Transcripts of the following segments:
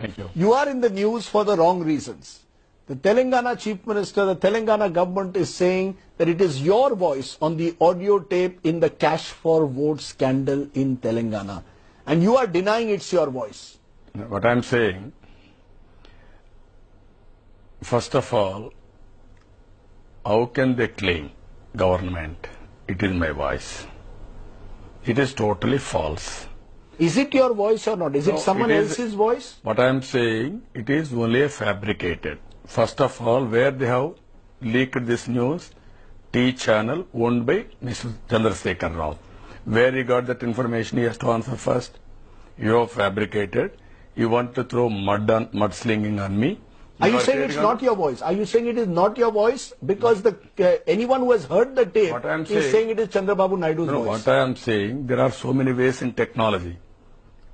Thank you. You are in the news for the wrong reasons. The Telangana Chief Minister, the Telangana government is saying that it is your voice on the audio tape in the cash for vote scandal in Telangana. And you are denying it's your voice. What I'm saying, first of all, how can they claim, government, it is my voice? It is totally false. Is it your voice or not? Is No, it someone it is- else's voice? What I am saying, it is only fabricated. First of all, where they have leaked this news, T channel owned by Mr. Chandrasekhar Rao. Where he got that information, he has to answer first. You have fabricated. You want to throw mudslinging on me. Are you are saying it's creating not your voice? Are you saying it is not your voice? Because anyone who has heard the tape What I am is saying- saying it is Chandrababu Naidu's No, voice. what I am saying, there are so many ways in technology.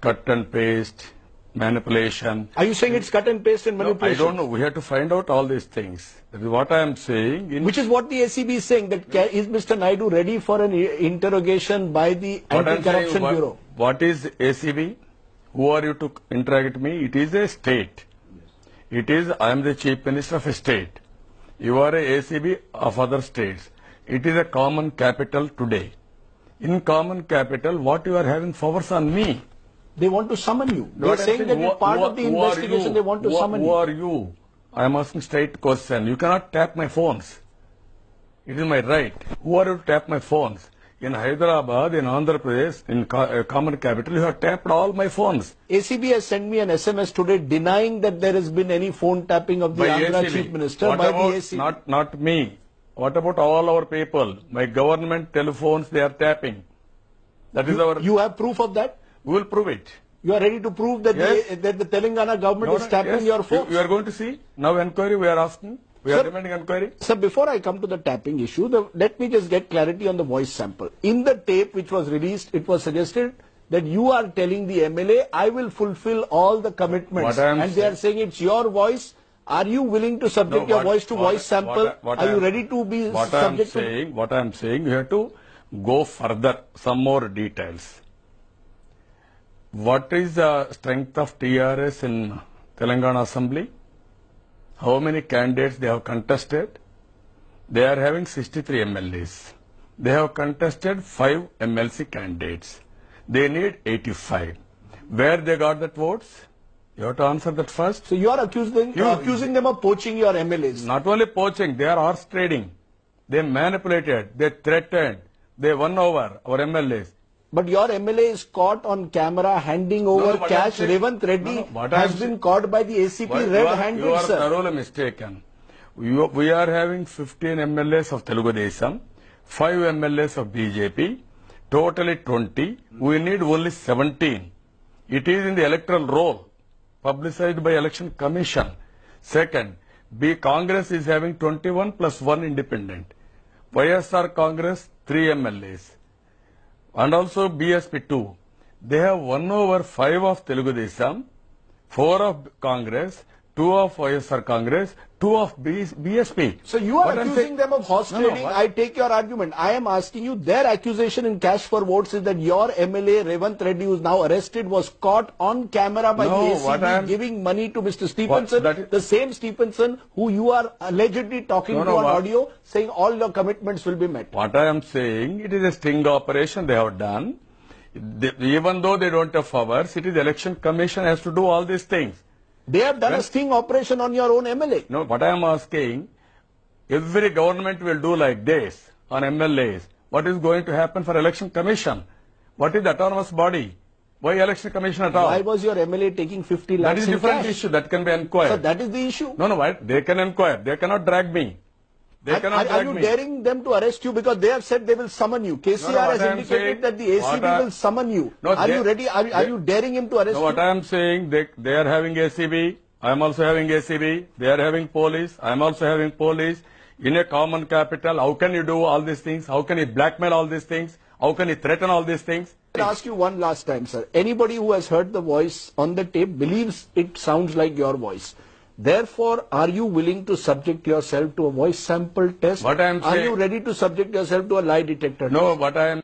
Cut and paste, manipulation. Are you saying it's cut and paste and No, I manipulation? don't know. We have to find out all these things. That is what I am saying. Which is what the ACB is saying, that is Mr. Naidu ready for an interrogation by the What I'm Anti-Corruption saying, Bureau? What is ACB? Who are you to interrogate me? It is a state. It is, I am the Chief Minister of a state. You are a ACB of other states. It is a common capital today. In common capital, what you are having powers on me? They want to summon you. They are What I'm saying that who- it's part of the who are investigation. you? They want to summon Who you. are you? I am asking straight question. You cannot tap my phones. It is my right. Who are you to tap my phones? In Hyderabad, in Andhra Pradesh, in common capital, you have tapped all my phones. ACB has sent me an SMS today denying that there has been any phone tapping of the By Andhra ACB. Chief Minister What by about the ACB. not me? What about all our people? My government telephones, they are tapping. That is our. You have proof of that? We will prove it. You are ready to prove that, Yes. that the Telangana government is tapping yes, your phones? You are going to see. Now inquiry we are asking. We Sir- are demanding inquiry. Sir, before I come to the tapping issue, let me just get clarity on the voice sample. In the tape which was released, it was suggested that you are telling the MLA, I will fulfill all the commitments. What I am And they are saying it's your voice. Are you willing to subject your voice to voice sample? Are you ready to be what I am subject to... saying? What I am saying, you have to go further, some more details. What is the strength of TRS in Telangana Assembly? How many candidates they have contested? They are having 63 MLAs. They have contested 5 MLC candidates. They need 85. Where they got that votes? You have to answer that first. So you are accusing them of poaching your MLAs. Not only poaching, they are horse trading. They manipulated, they threatened, they won over our MLAs. But your MLA is caught on camera handing over what cash. I'm saying- Revant Reddy No, what has I'm been caught by the ACP You red-handed, are sir. thoroughly mistaken. We are having 15 MLAs of Telugu Desam, 5 MLAs of BJP, totally 20. We need only 17. It is in the electoral roll, publicized by Election Commission. Second, Congress is having 21 plus 1 independent. YSR Congress, 3 MLAs. And also BSP 2. They have 1 over 5 of Telugu Desam, 4 of Congress, 2 of YSR Congress, 2 of BSP. So you are What I'm accusing saying- them of horse No, no, trading. what- I take your argument. I am asking you, their accusation in cash for votes is that your MLA Revant Reddy, who is now arrested, was caught on camera by No, the what I ACB am- giving money to Mr. Stephenson, that is- the same Stephenson who you are allegedly talking No, to no, on what- audio, saying all your commitments will be met. What I am saying, it is a sting operation they have done. Even though they don't have powers, it is Election Commission has to do all these things. They have done a sting operation on your own MLA. No, what I am asking, every government will do like this on MLAs. What is going to happen for Election Commission? What is the autonomous body? Why Election Commission at all? Why was your MLA taking 50 That lakhs is in different cash? issue. That can be inquired. So that is the issue. No, what? They can inquire. They cannot drag me. They cannot Are drag you me. daring them to arrest you because they have said they will summon you? KCR what has I am indicated saying- that the ACB what I- will summon you. No, Are they- you ready? Are you daring him to arrest No, you? what I am saying, they are having ACB. I am also having ACB. They are having police. I am also having police. In a common capital, how can you do all these things? How can you blackmail all these things? How can you threaten all these things? I'll ask you one last time, sir. Anybody who has heard the voice on the tape believes it sounds like your voice. Therefore, are you willing to subject yourself to a voice sample test? What I am Are saying- you ready to subject yourself to a lie detector test? No, what I am